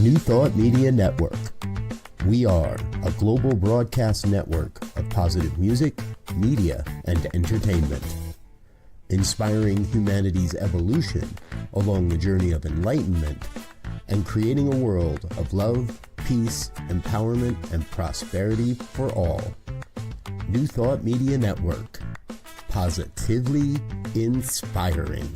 New Thought Media Network. We are a global broadcast network of positive music, media, and entertainment, inspiring humanity's evolution along the journey of enlightenment and creating a world of love, peace, empowerment, and prosperity for all. New Thought Media Network. Positively inspiring.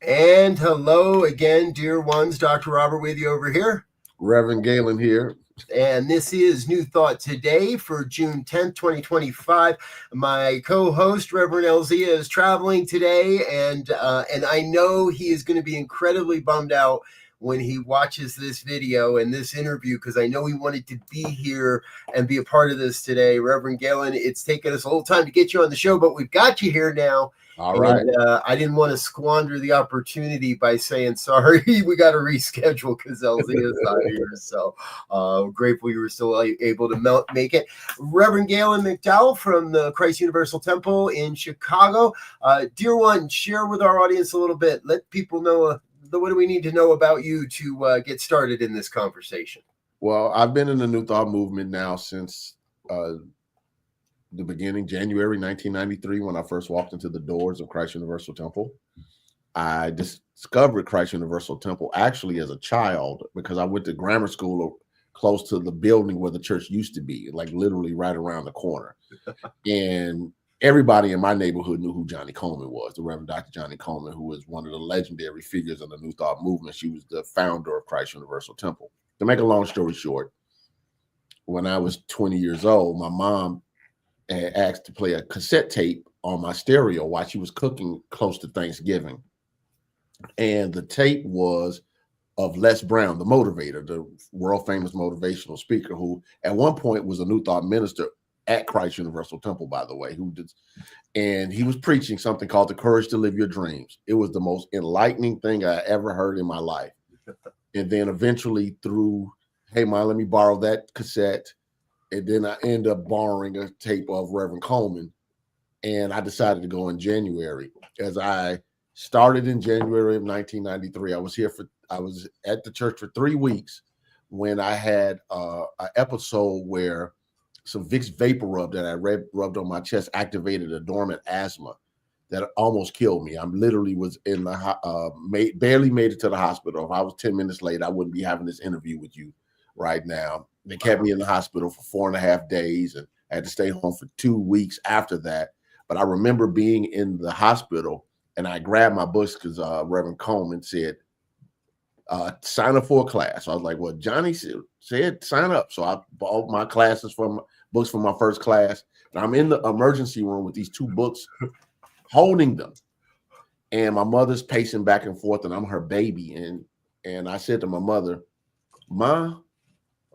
And hello again, dear ones. Dr. Robert with you over here. Rev Gaylon here. And this is New Thought Today for June 10th, 2025. My co-host, Reverend Elzia, is traveling today, and I know he is going to be incredibly bummed out when he watches this video and this interview, because I know he wanted to be here and be a part of this today. Reverend Gaylon, it's taken us a little time to get you on the show, but we've got you here now. All right. And, I didn't want to squander the opportunity by saying, sorry, we got to reschedule because Elzia is not here. So grateful you were still able to make it. Reverend Gaylon McDowell from the Christ Universal Temple in Chicago. Dear one, share with our audience a little bit. Let people know what do we need to know about you to get started in this conversation. Well, I've been in the New Thought movement now since the beginning, January 1993, when I first walked into the doors of Christ Universal Temple. I discovered Christ Universal Temple actually as a child because I went to grammar school close to the building where the church used to be, like literally right around the corner. And everybody in my neighborhood knew who Johnny Coleman was, the Reverend Dr. Johnny Coleman, who was one of the legendary figures in the New Thought movement. She was the founder of Christ Universal Temple. To make a long story short, when I was 20 years old, my mom asked to play a cassette tape on my stereo while she was cooking close to Thanksgiving. And the tape was of Les Brown, the motivator, the world famous motivational speaker, who at one point was a New Thought minister at Christ Universal Temple, by the way, and he was preaching something called The Courage to Live Your Dreams. It was the most enlightening thing I ever heard in my life. And then eventually through, hey, Mom, let me borrow that cassette. And then I end up borrowing a tape of Reverend Coleman, and I decided to go in January. As I started in January of 1993, I was at the church for 3 weeks when I had an episode where some Vicks Vapor Rub that I rubbed on my chest activated a dormant asthma that almost killed me. I literally was in the barely made it to the hospital. If I was 10 minutes late, I wouldn't be having this interview with you right now. They kept me in the hospital for 4.5 days, and I had to stay home for 2 weeks after that. But I remember being in the hospital, and I grabbed my books because Reverend Coleman said, sign up for a class. So I was like, well, Johnny said sign up. So I bought my books from my first class, and I'm in the emergency room with these 2 books, holding them. And my mother's pacing back and forth, and I'm her baby. And I said to my mother, Ma,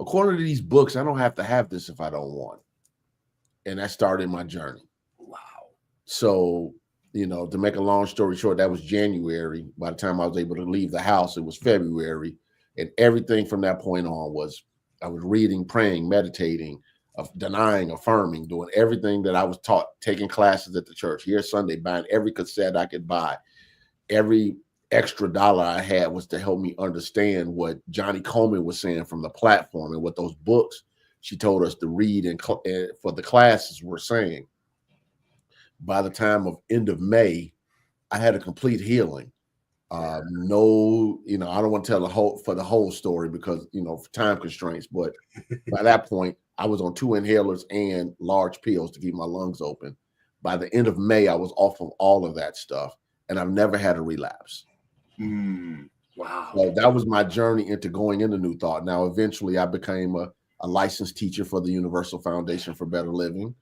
according to these books, I don't have to have this if I don't want. And that started my journey. Wow. So, to make a long story short, that was January. By the time I was able to leave the house, it was February. And everything from that point on I was reading, praying, meditating, denying, affirming, doing everything that I was taught, taking classes at the church, here Sunday, buying every cassette I could buy. Every extra dollar I had was to help me understand what Johnny Coleman was saying from the platform and what those books she told us to read and for the classes were saying. By the time of end of May, I had a complete healing. I don't want to tell the whole story because, for time constraints, but by that point, I was on 2 inhalers and large pills to keep my lungs open. By the end of May, I was off of all of that stuff, and I've never had a relapse. Wow. So that was my journey into going into New Thought. Now, eventually I became a licensed teacher for the Universal Foundation for Better Living.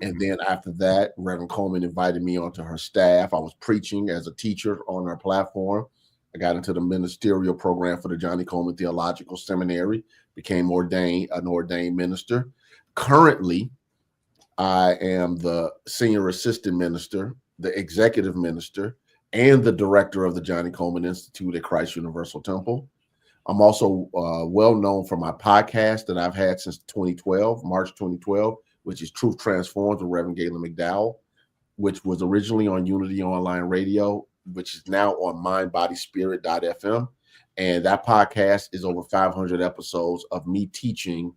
And then after that, Reverend Coleman invited me onto her staff. I was preaching as a teacher on her platform. I got into the ministerial program for the Johnny Coleman Theological Seminary, became an ordained minister. Currently, I am the senior assistant minister, the executive minister, and the director of the Johnny Coleman Institute at Christ Universal Temple. I'm also well known for my podcast that I've had since 2012, March 2012, which is Truth Transforms with Rev Gaylon McDowell, which was originally on Unity Online Radio, which is now on mindbodyspirit.fm. And that podcast is over 500 episodes of me teaching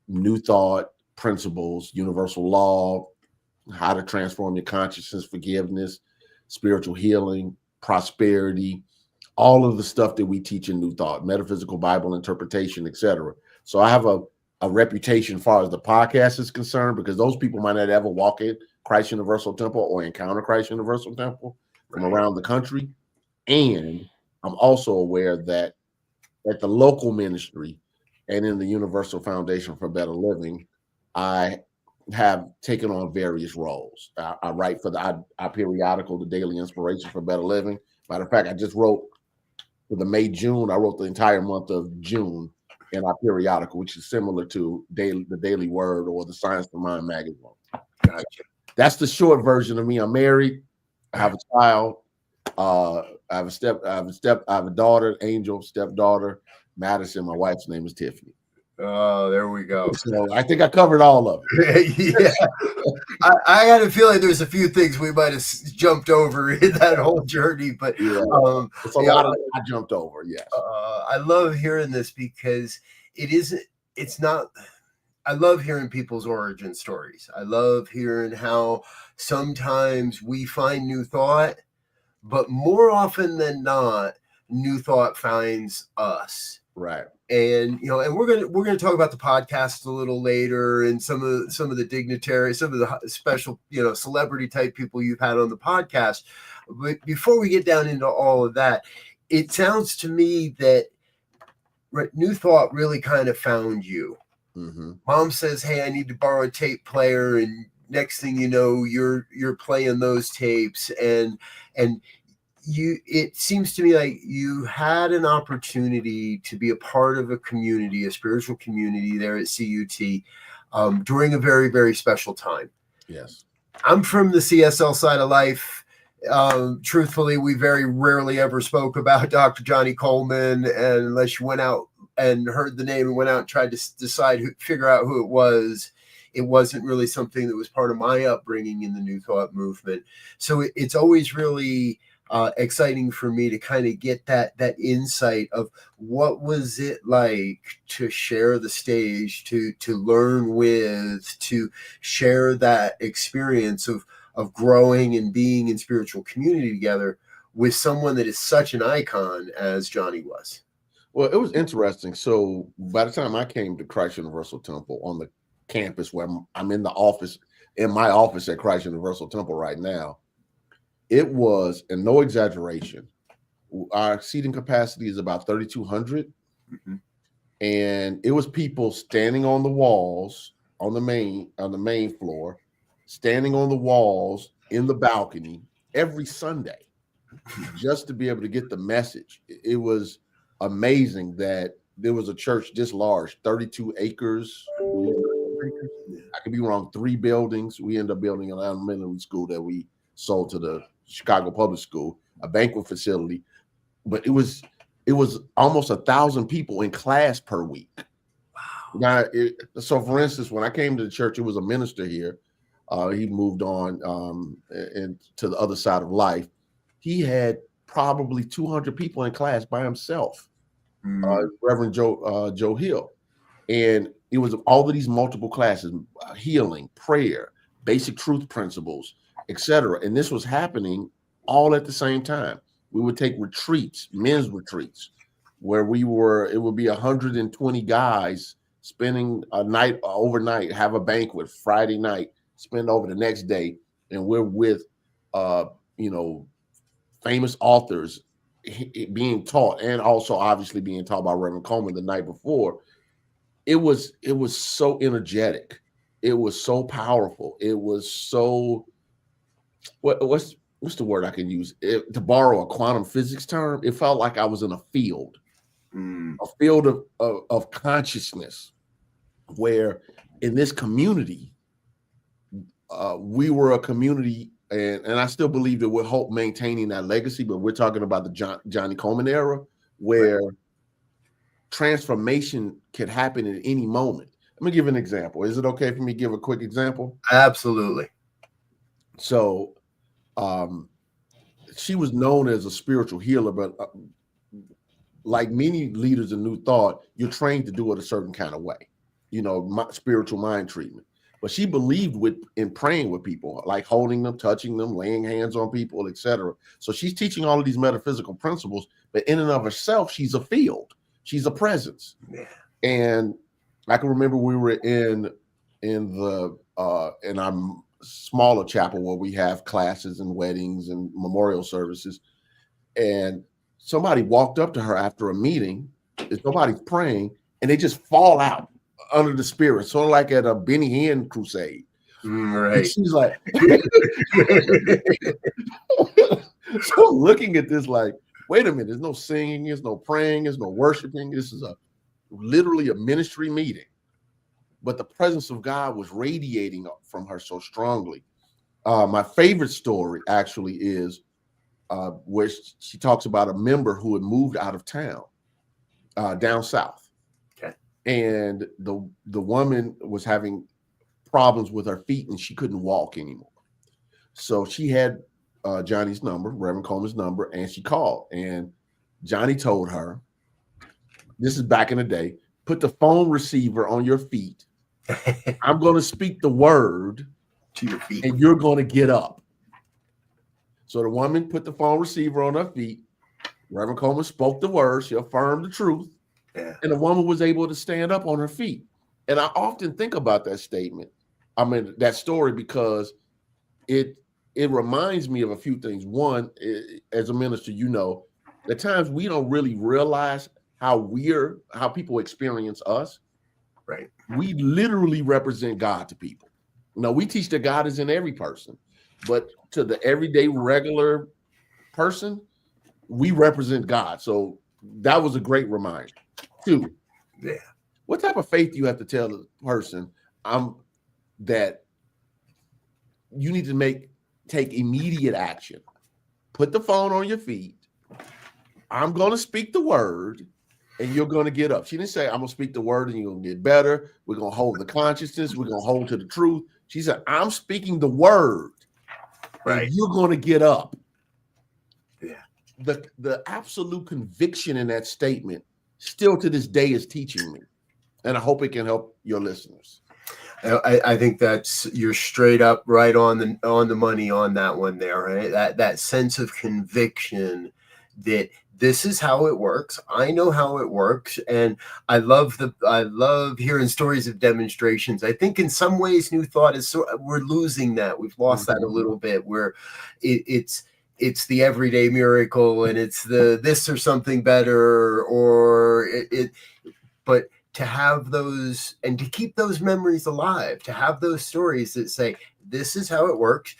New Thought principles, universal law, how to transform your consciousness, forgiveness, spiritual healing, prosperity, all of the stuff that we teach in New Thought, metaphysical Bible interpretation, etc. So I have a reputation as far as the podcast is concerned, because those people might not ever walk in Christ Universal Temple or encounter Christ Universal Temple from around the country. And I'm also aware that at the local ministry and in the Universal Foundation for Better Living, I have taken on various roles. I write for our periodical, The Daily Inspiration for Better Living. Matter of fact, I just wrote for the May-June, I wrote the entire month of June in our periodical, which is similar to the Daily Word or the Science of Mind magazine. Gotcha. That's the short version of me. I'm married. I have a child. I have a daughter, Angel, stepdaughter, Madison. My wife's name is Tiffany. Oh, there we go. So I think I covered all of it. Yeah. I had a feeling there's a few things we might have jumped over in that whole journey, but it's a lot of I jumped over. Yes. I love hearing this because it's not. I love hearing people's origin stories. I love hearing how sometimes we find New Thought, but more often than not, New Thought finds us. Right. And and we're gonna talk about the podcast a little later, and some of the dignitaries, some of the special celebrity type people you've had on the podcast. But before we get down into all of that, it sounds to me that New Thought really kind of found you. Mm-hmm. Mom says, "Hey, I need to borrow a tape player," and next thing you know, you're playing those tapes, and it seems to me like you had an opportunity to be a part of a community, a spiritual community there at CUT during a very, very special time. Yes. I'm from the CSL side of life. Truthfully, we very rarely ever spoke about Dr. Johnny Coleman, and unless you went out and heard the name and went out and tried to figure out who it wasn't really something that was part of my upbringing in the New Thought movement. So it's always really exciting for me to kind of get that insight of what was it like to share the stage, to learn with, to share that experience of growing and being in spiritual community together with someone that is such an icon as Johnny was. Well, it was interesting. So by the time I came to Christ Universal Temple on the campus where I'm in my office at Christ Universal Temple right now, it was, and no exaggeration, our seating capacity is about 3,200. Mm-hmm. And it was people standing on the walls on the main floor, standing on the walls in the balcony every Sunday just to be able to get the message. It was amazing that there was a church this large, 32 acres. I could be wrong, 3 buildings. We ended up building an elementary school that we sold to the Chicago Public School, a banquet facility, but it was almost 1,000 people in class per week. Wow. Now, so for instance, when I came to the church, it was a minister here. He moved on and to the other side of life. He had probably 200 people in class by himself, Reverend Joe Hill. And it was all of these multiple classes, healing, prayer, basic truth principles, etc. And this was happening all at the same time. We would take retreats, men's retreats, where it would be 120 guys spending a night overnight, have a banquet Friday night, spend over the next day, and we're with famous authors being taught, and also obviously being taught by Reverend Coleman the night before. It was so energetic. it was so powerful. It was so what's the word I can use to borrow a quantum physics term? It felt like I was in a field of consciousness, where in this community, we were a community, and I still believe that we'll hope maintaining that legacy, but we're talking about the Johnny Coleman era, where transformation could happen at any moment. Let me give an example. Is it okay for me to give a quick example? Absolutely. So she was known as a spiritual healer, but like many leaders in New Thought, you're trained to do it a certain kind of way, spiritual mind treatment. But she believed in praying with people, like holding them, touching them, laying hands on people, etc. So she's teaching all of these metaphysical principles, but in and of herself, she's a field. She's a presence. Yeah. And I can remember we were in our smaller chapel where we have classes and weddings and memorial services. And somebody walked up to her after a meeting, nobody's praying, and they just fall out under the spirit, sort of like at a Benny Hinn crusade. Right. And she's like, so looking at this like, wait a minute, there's no singing, there's no praying, there's no worshiping. This is literally a ministry meeting. But the presence of God was radiating from her so strongly. My favorite story actually is where she talks about a member who had moved out of town, down south. Okay. And the woman was having problems with her feet and she couldn't walk anymore. So she had Johnny's number, Reverend Coleman's number, and she called. And Johnny told her, this is back in the day, put the phone receiver on your feet. I'm going to speak the word to your feet, and you're going to get up. So the woman put the phone receiver on her feet. Reverend Coleman spoke the word. She affirmed the truth. Yeah. And the woman was able to stand up on her feet. And I often think about that statement. I mean, that story, because it reminds me of a few things. One, as a minister, at times we don't really realize how people experience us. Right. We literally represent God to people. We teach that God is in every person, but to the everyday regular person, we represent God. So that was a great reminder. 2, what type of faith do you have to tell the person that you need to take immediate action? Put the phone on your feet. I'm going to speak the word and you're going to get up. She didn't say, I'm going to speak the word and you're going to get better. We're going to hold the consciousness. We're going to hold to the truth. She said, I'm speaking the word. Right. And you're going to get up. Yeah. The absolute conviction in that statement still to this day is teaching me. And I hope it can help your listeners. I think you're straight up right on the money on that one there, right? That sense of conviction that this is how it works. I know how it works, and I love hearing stories of demonstrations. I think in some ways, New Thought we're losing that. We've lost that a little bit, where it's the everyday miracle, and it's the this or something better, or but to have those and to keep those memories alive, to have those stories that say, this is how it works.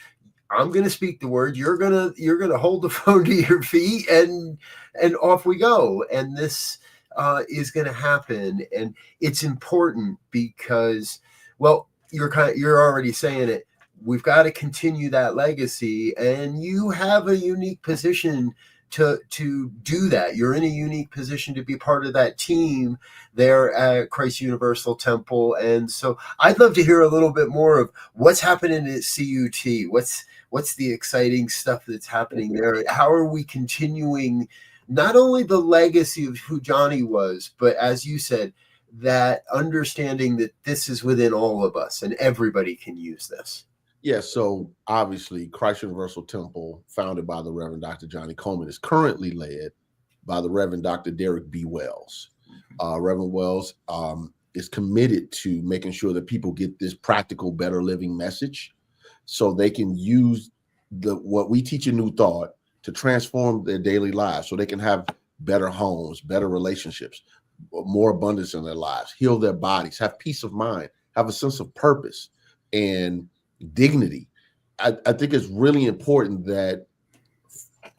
I'm going to speak the word. You're going to hold the phone to your feet and off we go. And this is going to happen. And it's important because, well, you're already saying it. We've got to continue that legacy, and you have a unique position to do that. You're in a unique position to be part of that team there at Christ Universal Temple. And so I'd love to hear a little bit more of what's happening at CUT. What's the exciting stuff that's happening there? How are we continuing not only the legacy of who Johnny was, but as you said, that understanding that this is within all of us and everybody can use this? Yes, so obviously Christ Universal Temple, founded by the Reverend Dr. Johnny Coleman, is currently led by the Reverend Dr. Derek B. Wells. Reverend Wells is committed to making sure that people get this practical, better living message so they can use what we teach in New Thought to transform their daily lives, so they can have better homes, better relationships, more abundance in their lives, heal their bodies, have peace of mind, have a sense of purpose and dignity. I think it's really important that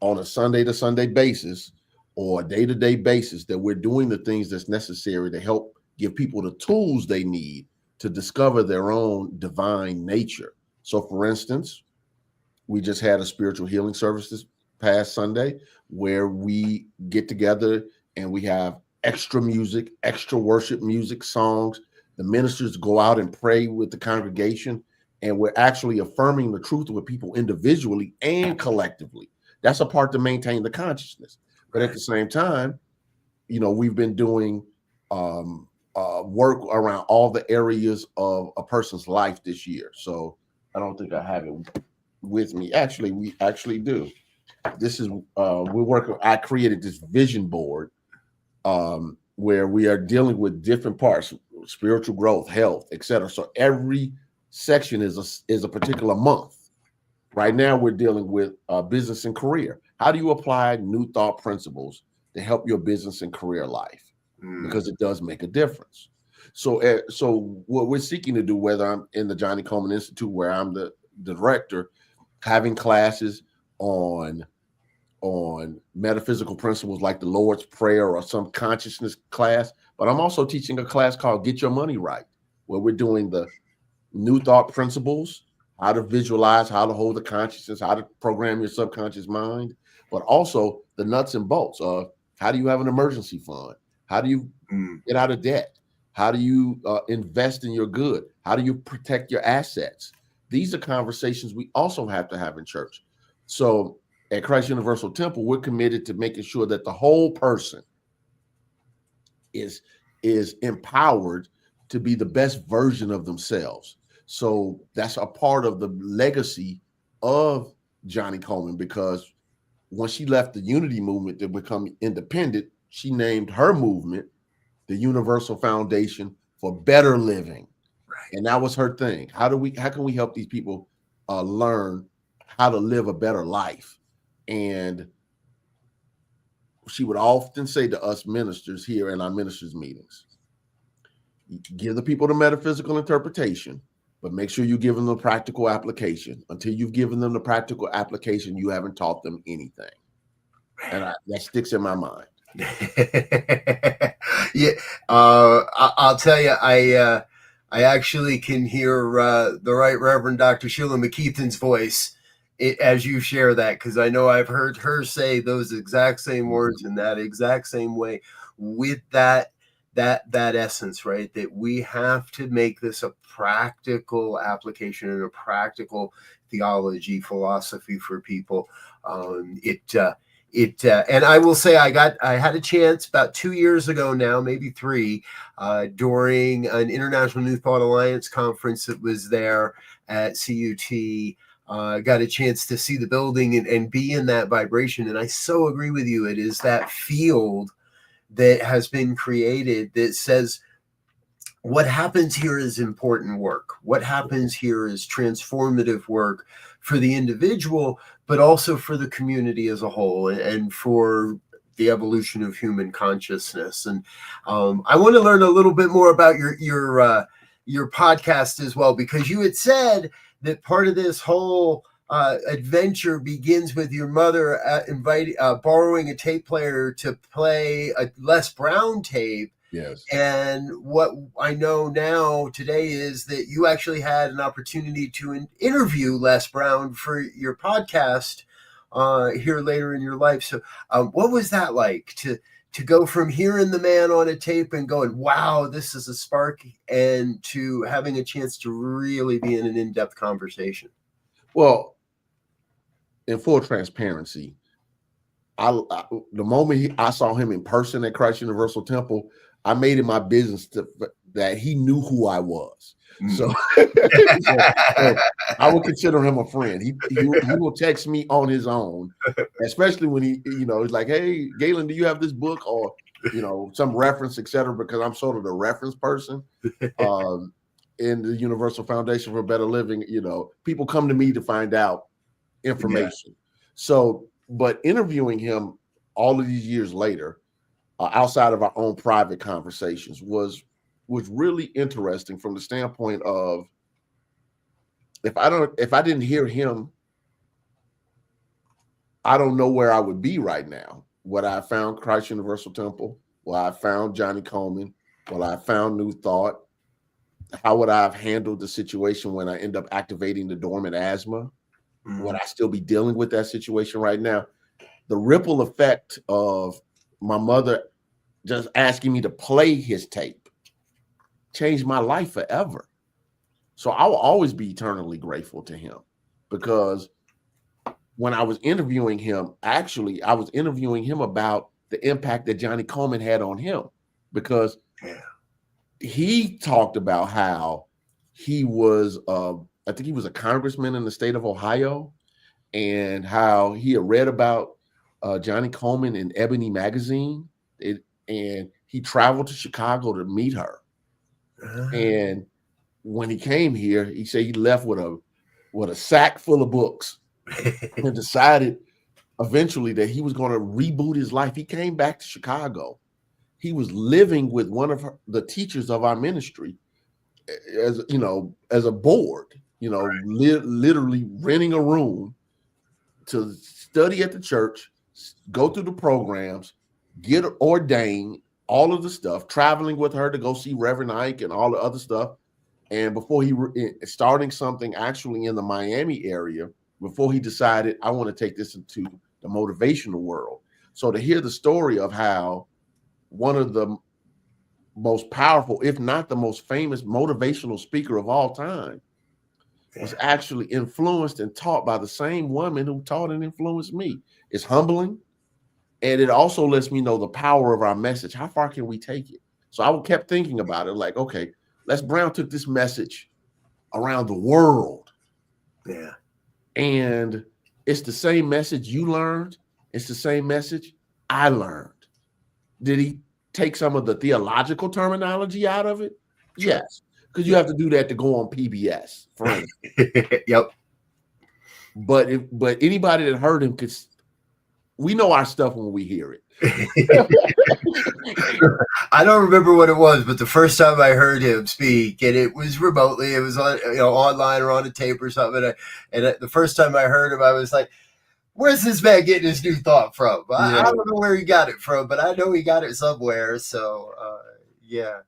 on a Sunday to Sunday basis or a day-to-day basis that we're doing the things that's necessary to help give people the tools they need to discover their own divine nature. So for instance, we just had a spiritual healing service this past Sunday where we get together and we have extra music, extra worship music, songs. The ministers go out and pray with the congregation, and we're actually affirming the truth with people individually and collectively. That's a part to maintain the consciousness. But at the same time, we've been doing work around all the areas of a person's life this year. So I don't think I have it with me. Actually, we actually do. This is we're working. I created this vision board where we are dealing with different parts: spiritual growth, health, etc. So every section is a particular month. Right now, we're dealing with business and career. How do you apply new thought principles to help your business and career life? Because it does make a difference. So what we're seeking to do, whether I'm in the Johnny Coleman Institute, where I'm the director, having classes on metaphysical principles like the Lord's Prayer or some consciousness class, but I'm also teaching a class called Get Your Money Right, where we're doing the new thought principles, how to visualize, how to hold the consciousness, how to program your subconscious mind, but also the nuts and bolts of how do you have an emergency fund? How do you get out of debt? How do you invest in your good? How do you protect your assets? These are conversations we also have to have in church. So at Christ Universal Temple, we're committed to making sure that the whole person is empowered to be the best version of themselves. So that's a part of the legacy of Johnny Coleman, because when she left the Unity movement to become independent, she named her movement the Universal Foundation for Better Living. Right. And that was her thing. How can we help these people learn how to live a better life? And she would often say to us ministers here in our ministers' meetings, give the people the metaphysical interpretation, but make sure you give them the practical application. Until you've given them the practical application, you haven't taught them anything. And that sticks in my mind. Yeah, I'll tell you, I actually can hear the Right Reverend Dr. Sheila McKeithen's voice as you share that, because I know I've heard her say those exact same words in that exact same way, with that essence, right? That we have to make this a practical application and a practical theology, philosophy for people. And I will say I had a chance about 2 years ago now, maybe 3, during an International New Thought Alliance conference that was there at CUT. Got a chance to see the building and be in that vibration. And I so agree with you. It is that field that has been created that says what happens here is important work. What happens here is transformative work for the individual, but also for the community as a whole and for the evolution of human consciousness. And I want to learn a little bit more about your podcast as well, because you had said that part of this whole adventure begins with your mother borrowing a tape player to play a Les Brown tape. Yes. And what I know now today is that you actually had an opportunity to interview Les Brown for your podcast here later in your life. So what was that like to go from hearing the man on a tape and going, wow, this is a spark, and to having a chance to really be in an in-depth conversation? Well, in full transparency, the moment I saw him in person at Christ Universal Temple, I made it my business that he knew who I was. So, so I would consider him a friend. He will text me on his own, especially when he's like, hey, Gaylon, do you have this book, or some reference, etc. Because I'm sort of the reference person in the Universal Foundation for Better Living. People come to me to find out information. Yeah. So, but interviewing him all of these years later, outside of our own private conversations, was was really interesting from the standpoint of if I didn't hear him, I don't know where I would be right now. Would I found Christ Universal Temple? Well, I found Johnny Coleman. Well, I found New Thought. How would I have handled the situation when I end up activating the dormant asthma? Would I still be dealing with that situation right now? The ripple effect of my mother just asking me to play his tape changed my life forever. So I will always be eternally grateful to him, because when I was interviewing him, actually, I was interviewing him about the impact that Johnny Coleman had on him, because he talked about how he was, I think he was a congressman in the state of Ohio, and how he had read about Johnny Coleman in Ebony magazine, and he traveled to Chicago to meet her. And when he came here, he said he left with a sack full of books and decided eventually that he was going to reboot his life. He came back to Chicago. He was living with one of the teachers of our ministry, as a board, literally renting a room to study at the church, go through the programs, get ordained, all of the stuff, traveling with her to go see Reverend Ike and all the other stuff. And before he starting something actually in the Miami area, before he decided, I want to take this into the motivational world. So to hear the story of how one of the most powerful, if not the most famous motivational speaker of all time, was actually influenced and taught by the same woman who taught and influenced me. It's humbling. And it also lets me know the power of our message. How far can we take it? So I kept thinking about it, like, okay, Les Brown took this message around the world. Yeah. And it's the same message you learned. It's the same message I learned. Did he take some of the theological terminology out of it? Sure. Yes. Because you have to do that to go on PBS, for instance. Yep. But anybody that heard him we know our stuff when we hear it. I don't remember what it was, but the first time I heard him speak, and it was remotely, it was on, online or on a tape or something. And the first time I heard him, I was like, where's this man getting his new thought from? I don't know where he got it from, but I know he got it somewhere. So, yeah.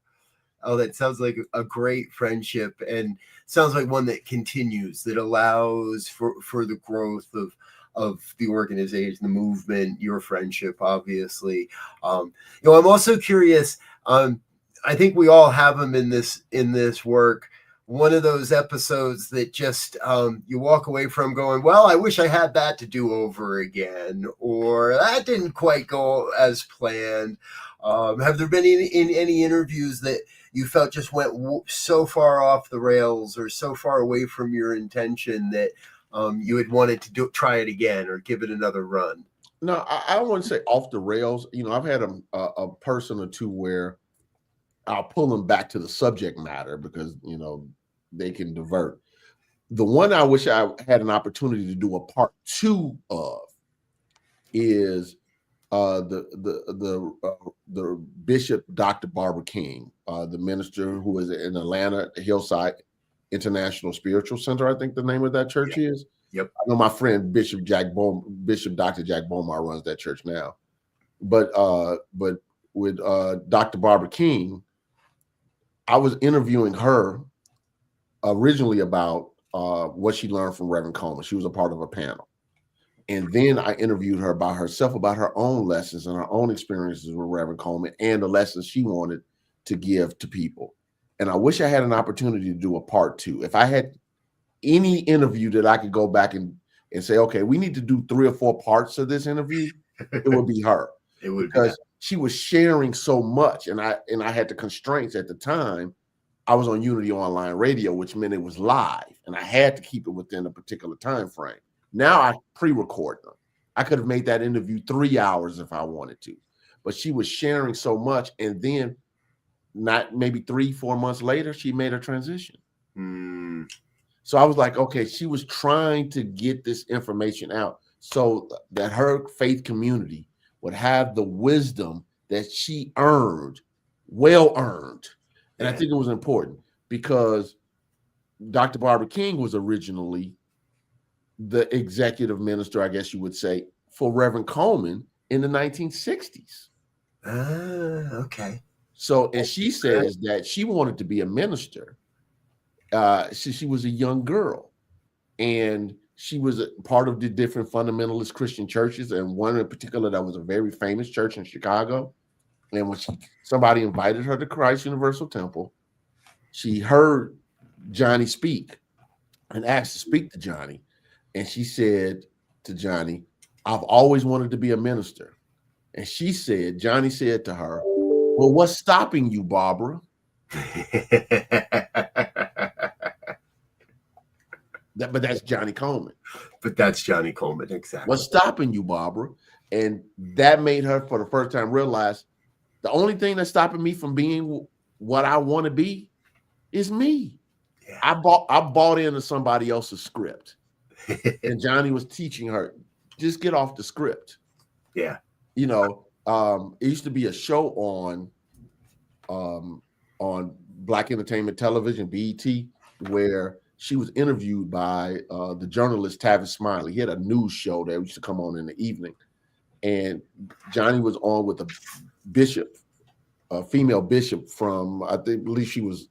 Oh, that sounds like a great friendship, and sounds like one that continues, that allows for the growth of the organization, the movement, your friendship, obviously. I'm also curious. I think we all have them in this work. One of those episodes that just you walk away from going, well, I wish I had that to do over again, or that didn't quite go as planned. Have there been any interviews that you felt just went so far off the rails or so far away from your intention that you had wanted to try it again or give it another run? No, I don't want to say off the rails. I've had a person or two where I'll pull them back to the subject matter because, they can divert. The one I wish I had an opportunity to do a part 2 of is the Bishop Dr. Barbara King, the minister who is in Atlanta, Hillside International Spiritual Center, I think the name of that church is. Yep. I know my friend Bishop Dr. Jack Bomar runs that church now. But with Dr. Barbara King, I was interviewing her originally about what she learned from Reverend Coleman. She was a part of a panel. And then I interviewed her about herself, about her own lessons and her own experiences with Reverend Coleman and the lessons she wanted to give to people. And I wish I had an opportunity to do a part 2. If I had any interview that I could go back and say, okay, we need to do 3 or 4 parts of this interview, it would be her. It would, because she was sharing so much. And I had the constraints at the time. I was on Unity Online Radio, which meant it was live, and I had to keep it within a particular time frame. Now I pre-record them. I could have made that interview 3 hours if I wanted to, but she was sharing so much. And then not maybe 3-4 months later, she made her transition. So I was like, okay, she was trying to get this information out so that her faith community would have the wisdom that she earned, well earned, And I think it was important because Dr. Barbara King was originally the executive minister, I guess you would say, for Reverend Coleman in the 1960s. Okay. So, and she says that she wanted to be a minister. She was a young girl, and she was a part of the different fundamentalist Christian churches, and one in particular that was a very famous church in Chicago. And when somebody invited her to Christ Universal Temple, she heard Johnny speak and asked to speak to Johnny. And she said to Johnny, "I've always wanted to be a minister." And Johnny said to her, "Well, what's stopping you, Barbara?" But that's Johnny Coleman. But that's Johnny Coleman, exactly. What's stopping you, Barbara? And that made her, for the first time, realize the only thing that's stopping me from being what I want to be is me. Yeah. I bought into somebody else's script. And Johnny was teaching her, just get off the script. Yeah. You know, it used to be a show on Black Entertainment Television, BET, where she was interviewed by the journalist Tavis Smiley. He had a news show that used to come on in the evening. And Johnny was on with a bishop, a female bishop from, I believe she was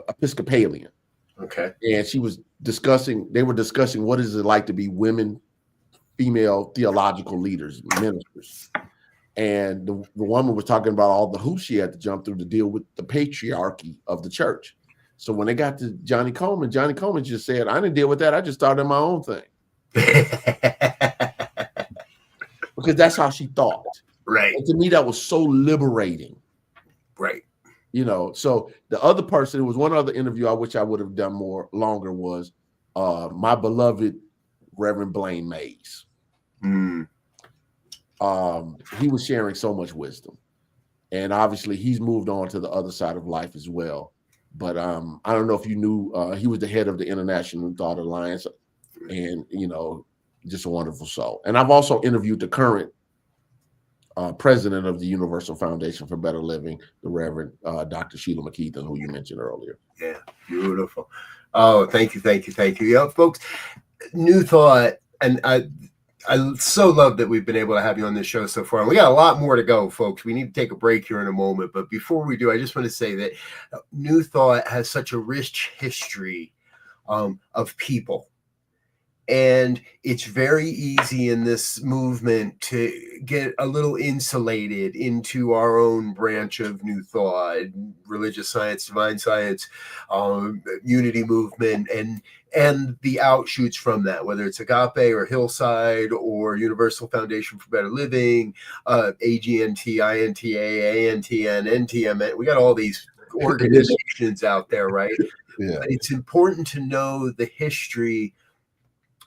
Episcopalian. Okay. And they were discussing what is it like to be female theological leaders, ministers. And the woman was talking about all the hoops she had to jump through to deal with the patriarchy of the church. So when they got to Johnny Coleman just said, "I didn't deal with that. I just started my own thing." Because that's how she thought. Right. And to me, that was so liberating. Right. You know, so the other person, there was one other interview I wish I would have done longer, was my beloved Reverend Blaine Mays. He was sharing so much wisdom, and obviously he's moved on to the other side of life as well. But I don't know if you knew, he was the head of the International New Thought Alliance, and just a wonderful soul. And I've also interviewed the current president of the Universal Foundation for Better Living, the Reverend Dr. Sheila McKeithen, who you mentioned earlier. Yeah, beautiful. Oh, thank you. Yeah, folks, New Thought, and I so love that we've been able to have you on this show so far. And we got a lot more to go, folks. We need to take a break here in a moment. But before we do, I just want to say that New Thought has such a rich history of people. And it's very easy in this movement to get a little insulated into our own branch of New Thought, religious science, divine science, unity movement, and the outshoots from that, whether it's Agape or Hillside or Universal Foundation for Better Living, AGNT, INTA, ANTN, NTM. We got all these organizations out there, right? Yeah. It's important to know the history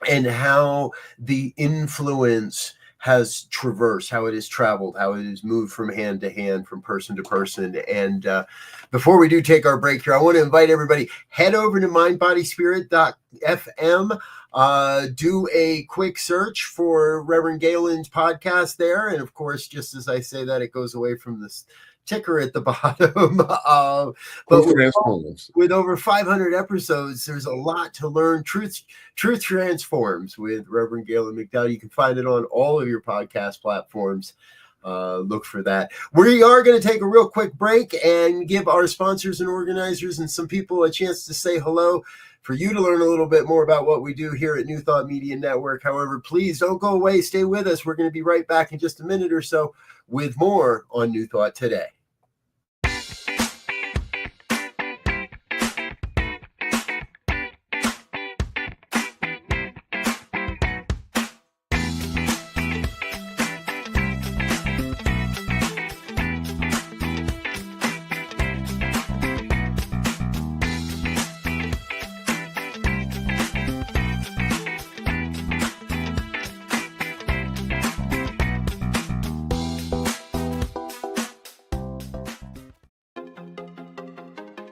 and how the influence has traversed, how it has traveled, how it has moved from hand to hand, from person to person. And before we do take our break here, I want to invite everybody, head over to mindbodyspirit.fm, do a quick search for Reverend Gaylon's podcast there. And of course, just as I say that, it goes away from this ticker at the bottom. But with over 500 episodes, there's a lot to learn. Truth Transforms with Reverend Gaylon McDowell. You can find it on all of your podcast platforms. Look for that. We are going to take a real quick break and give our sponsors and organizers and some people a chance to say hello, for you to learn a little bit more about what we do here at New Thought Media Network. However, please don't go away. Stay with us. We're going to be right back in just a minute or so with more on New Thought Today.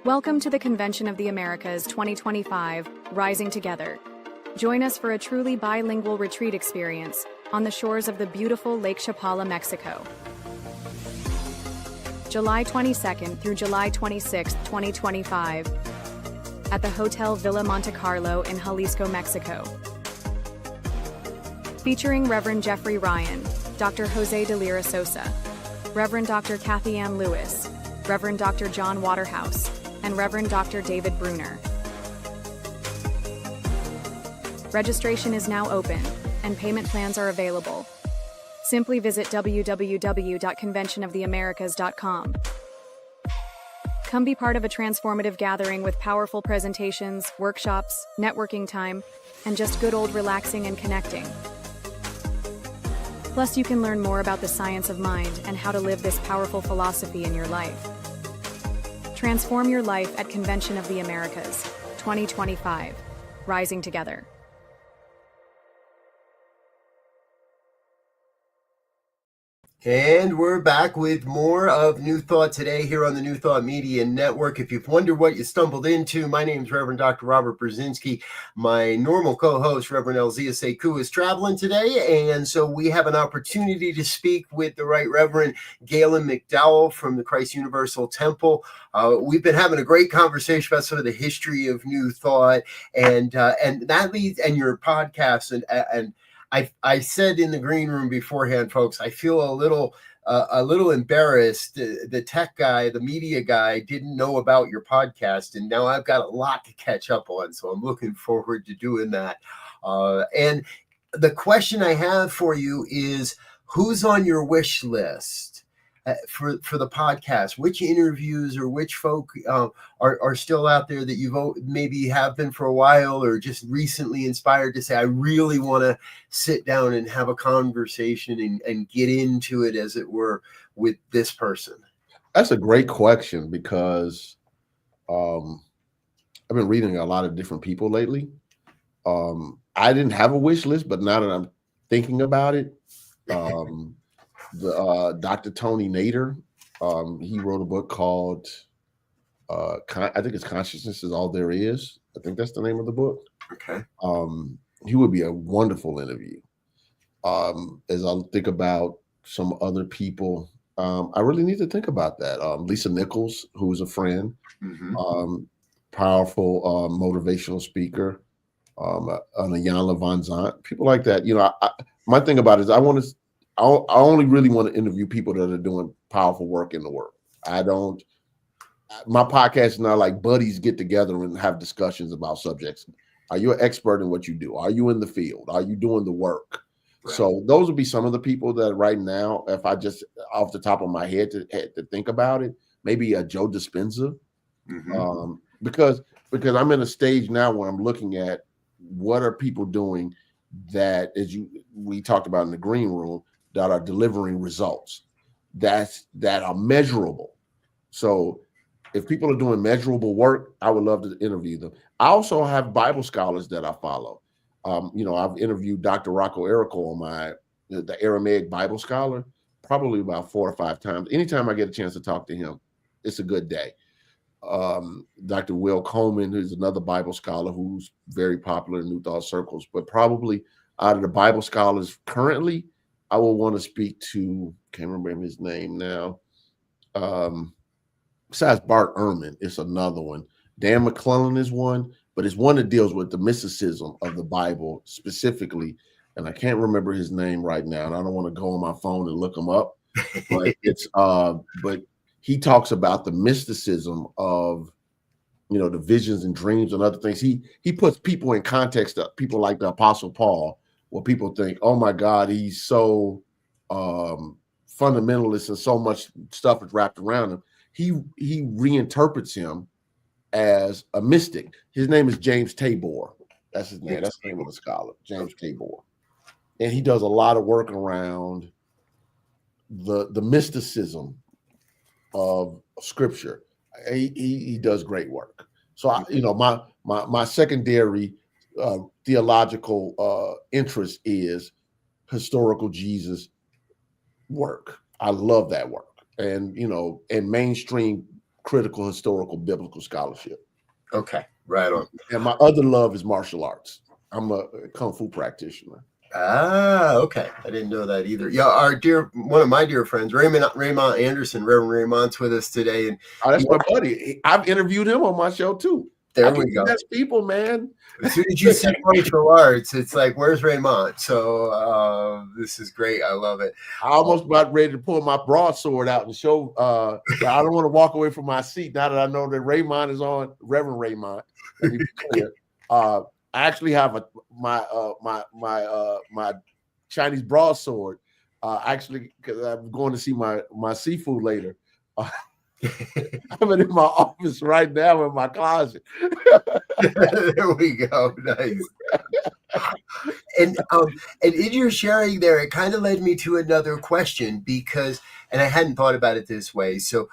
Welcome to the Convention of the Americas 2025, Rising Together. Join us for a truly bilingual retreat experience on the shores of the beautiful Lake Chapala, Mexico. July 22nd through July 26, 2025, at the Hotel Villa Monte Carlo in Jalisco, Mexico. Featuring Reverend Jeffrey Ryan, Dr. Jose de Lira Sosa, Reverend Dr. Kathy Ann Lewis, Reverend Dr. John Waterhouse, and Reverend Dr. David Bruner. Registration is now open, and payment plans are available. Simply visit www.conventionoftheamericas.com. Come be part of a transformative gathering with powerful presentations, workshops, networking time, and just good old relaxing and connecting. Plus, you can learn more about the science of mind and how to live this powerful philosophy in your life. Transform your life at Convention of the Americas 2025, Rising Together. And we're back with more of New Thought today here on the New Thought Media Network. If you've wondered what you stumbled into, my name is Reverend Dr. Robert Brzezinski. My normal co-host, Reverend Elzia Sekou, is traveling today, and so we have an opportunity to speak with the Right Reverend Gaylon McDowell from the Christ Universal Temple. We've been having a great conversation about some of the history of New Thought, and that leads, and your podcast, and I said in the green room beforehand, folks, I feel a little embarrassed. The tech guy, the media guy, didn't know about your podcast, and now I've got a lot to catch up on. So I'm looking forward to doing that. And the question I have for you is, who's on your wish list for the podcast? Which interviews or which folk are still out there that you've maybe have been for a while, or just recently inspired to say, I really want to sit down and have a conversation and get into it, as it were, with this person? That's a great question, because I've been reading a lot of different people lately. I didn't have a wish list, but now that I'm thinking about it, Dr. Tony Nader, he wrote a book called I think it's Consciousness is All There Is. I think that's the name of the book. Okay. He would be a wonderful interview. As I think about some other people, I really need to think about that. Lisa Nichols, who is a friend, powerful motivational speaker, Ayanna Van Zant, people like that. You know, my thing about it is I only really want to interview people that are doing powerful work in the world. My podcast is not like buddies get together and have discussions about subjects. Are you an expert in what you do? Are you in the field? Are you doing the work? Right. So those would be some of the people that right now, if I just off the top of my head to think about it, maybe a Joe Dispenza, because I'm in a stage now where I'm looking at what are people doing that, we talked about in the green room, that are delivering results that are measurable. So if people are doing measurable work, I would love to interview them. I also have Bible scholars that I follow. I've interviewed Dr. Rocco Errico on the Aramaic Bible scholar, probably about 4 or 5 times. Anytime I get a chance to talk to him, it's a good day. Dr. Will Coleman, who's another Bible scholar who's very popular in New Thought circles, but probably out of the Bible scholars currently, I will want to speak to, can't remember his name now. Besides Bart Ehrman, it's another one. Dan McClellan is one, but it's one that deals with the mysticism of the Bible specifically. And I can't remember his name right now, and I don't want to go on my phone and look him up. But but he talks about the mysticism of, the visions and dreams and other things. He puts people in context of people like the Apostle Paul, where people think, oh my God, he's so fundamentalist and so much stuff is wrapped around him. He reinterprets him as a mystic. His name is James Tabor. That's his name. That's the name of the scholar, James Tabor. And he does a lot of work around the mysticism of Scripture. He does great work. So my secondary theological interest is historical Jesus work. I love that work. And mainstream critical historical biblical scholarship. Okay, right on. And my other love is martial arts. I'm a kung fu practitioner. Ah, okay. I didn't know that either. Yeah, one of my dear friends, Raymond Anderson, Reverend Raymond's with us today, and Oh, that's my buddy. I've interviewed him on my show too. there I we get go. the best people, man. As soon as you see martial arts, it's like, where's Raymond? So this is great. I love it. I almost about ready to pull my broadsword out and show. But I don't want to walk away from my seat now that I know that Raymond is on. Reverend Raymond. Let me be clear. I actually have my Chinese broadsword. Actually, because I'm going to see my seafood later. I'm in my office right now in my closet. There we go. Nice. And in your sharing there, it kind of led me to another question because, and I hadn't thought about it this way. So,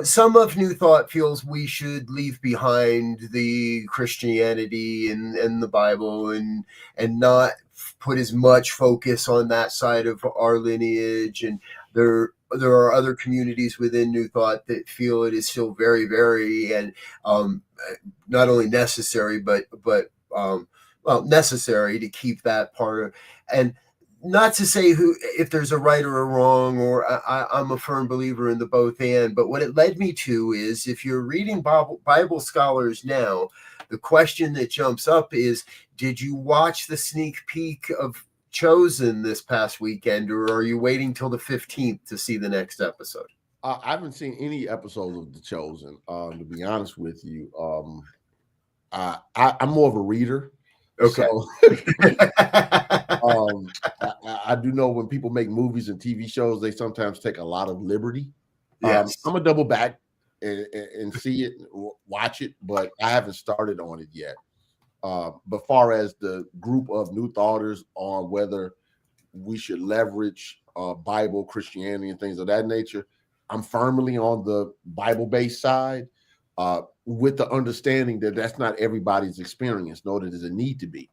some of New Thought feels we should leave behind the Christianity and the Bible and not put as much focus on that side of our lineage. And there are other communities within New Thought that feel it is still very, very and not only necessary, but necessary to keep that part of, and not to say if there's a right or a wrong, or I'm a firm believer in the both and, but what it led me to is if you're reading Bible scholars now, the question that jumps up is, did you watch the sneak peek of Chosen this past weekend, or are you waiting till the 15th to see the next episode? I haven't seen any episodes of The Chosen, to be honest with you. I'm more of a reader. Okay. So, I do know when people make movies and TV shows, they sometimes take a lot of liberty. Yes. I'm a double back and see it, watch it, but I haven't started on it yet. But far as the group of New Thoughters on whether we should leverage Bible, Christianity, and things of that nature, I'm firmly on the Bible-based side, with the understanding that that's not everybody's experience, nor that there's a need to be.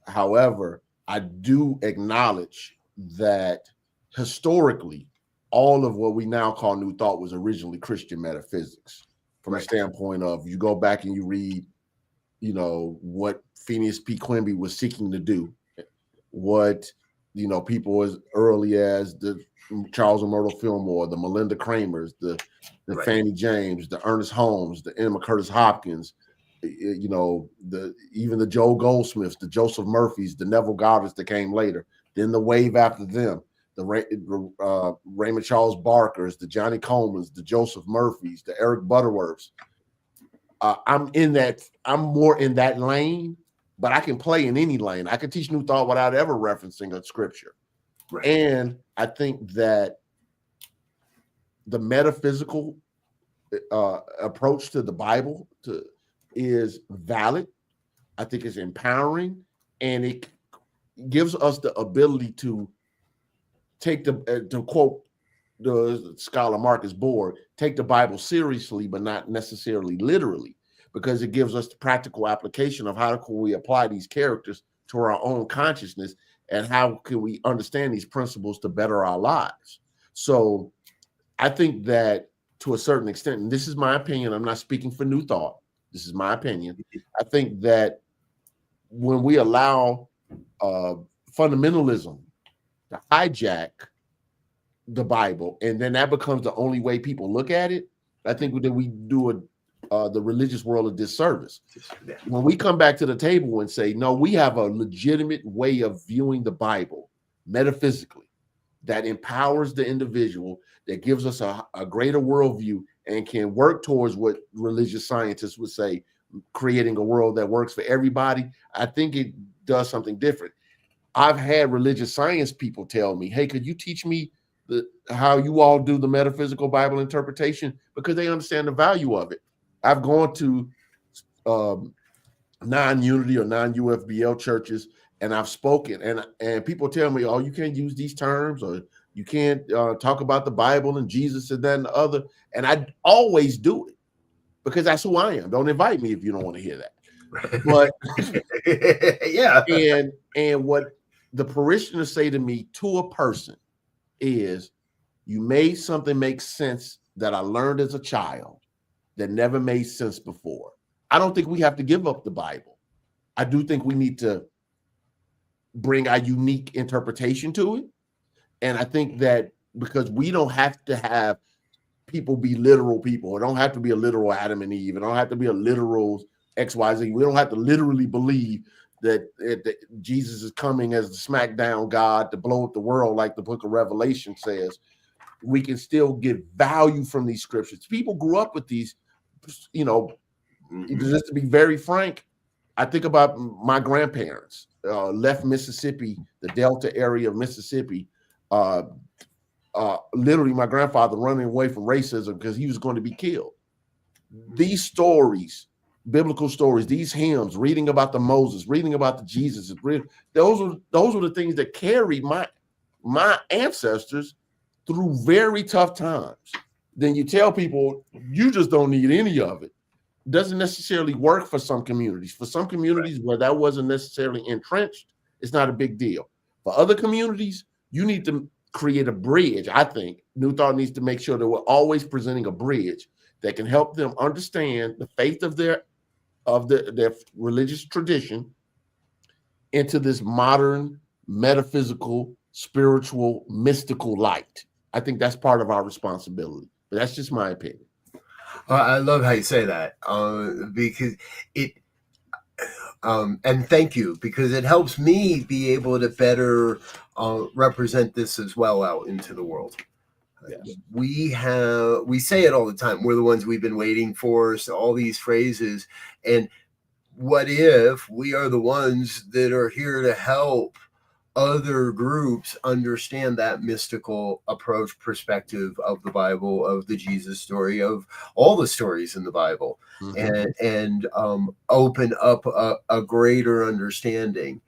However, I do acknowledge that historically, all of what we now call New Thought was originally Christian metaphysics. From a standpoint of, you go back and you read, what Phineas P. Quimby was seeking to do, what, people as early as the Charles and Myrtle Fillmore, the Melinda Kramers, the Fannie James, the Ernest Holmes, the Emma Curtis Hopkins, even the Joel Goldsmiths, the Joseph Murphys, the Neville Goddards that came later, then the wave after them, the Raymond Charles Barkers, the Johnny Colemans, the Joseph Murphys, the Eric Butterworths. I'm more in that lane, but I can play in any lane. I can teach New Thought without ever referencing a scripture. Right. And I think that the metaphysical approach to the Bible is valid. I think it's empowering, and it gives us the ability to take to quote the scholar Marcus Borg, take the Bible seriously, but not necessarily literally, because it gives us the practical application of how can we apply these characters to our own consciousness, and how can we understand these principles to better our lives. So I think that to a certain extent, and this is my opinion, I'm not speaking for New Thought, this is my opinion, I think that when we allow fundamentalism to hijack the Bible, and then that becomes the only way people look at it, I think that we do the religious world a disservice. When we come back to the table and say, no, we have a legitimate way of viewing the Bible metaphysically that empowers the individual, that gives us a greater worldview, and can work towards what religious scientists would say, creating a world that works for everybody, I think it does something different. I've had religious science people tell me, hey, could you teach me how you all do the metaphysical Bible interpretation? Because they understand the value of it. I've gone to non-unity or non-UFBL churches, and I've spoken, and people tell me, oh, you can't use these terms, or you can't talk about the Bible and Jesus and that and the other. And I always do it because that's who I am. Don't invite me if you don't want to hear that. But yeah. And what the parishioners say to me to a person is, you made something make sense that I learned as a child that never made sense before. I don't think we have to give up the Bible. I do think we need to bring our unique interpretation to it. And I think that because we don't have to have people be literal people. It don't have to be a literal Adam and Eve. It don't have to be a literal XYZ. We don't have to literally believe that Jesus is coming as the smackdown God to blow up the world like the book of Revelation says. We can still get value from these scriptures. People grew up with these, you know, just to be very frank, I think about my grandparents left Mississippi, the Delta area of Mississippi, literally my grandfather running away from racism because he was going to be killed. These stories, biblical stories, these hymns, reading about the Moses, reading about the Jesus, those were the things that carried my ancestors through very tough times. Then you tell people you just don't need any of it. Doesn't necessarily work for some communities. For some communities where that wasn't necessarily entrenched, it's not a big deal. For other communities, you need to create a bridge. I think New Thought needs to make sure that we're always presenting a bridge that can help them understand the faith of their religious tradition into this modern, metaphysical, spiritual, mystical light. I think that's part of our responsibility. But that's just my opinion. I love how you say that because it, and thank you, because it helps me be able to better represent this as well out into the world. Yes. We say it all the time. We're the ones we've been waiting for. So all these phrases, and what if we are the ones that are here to help other groups understand that mystical approach, perspective of the Bible, of the Jesus story, of all the stories in the Bible, and open up a greater understanding.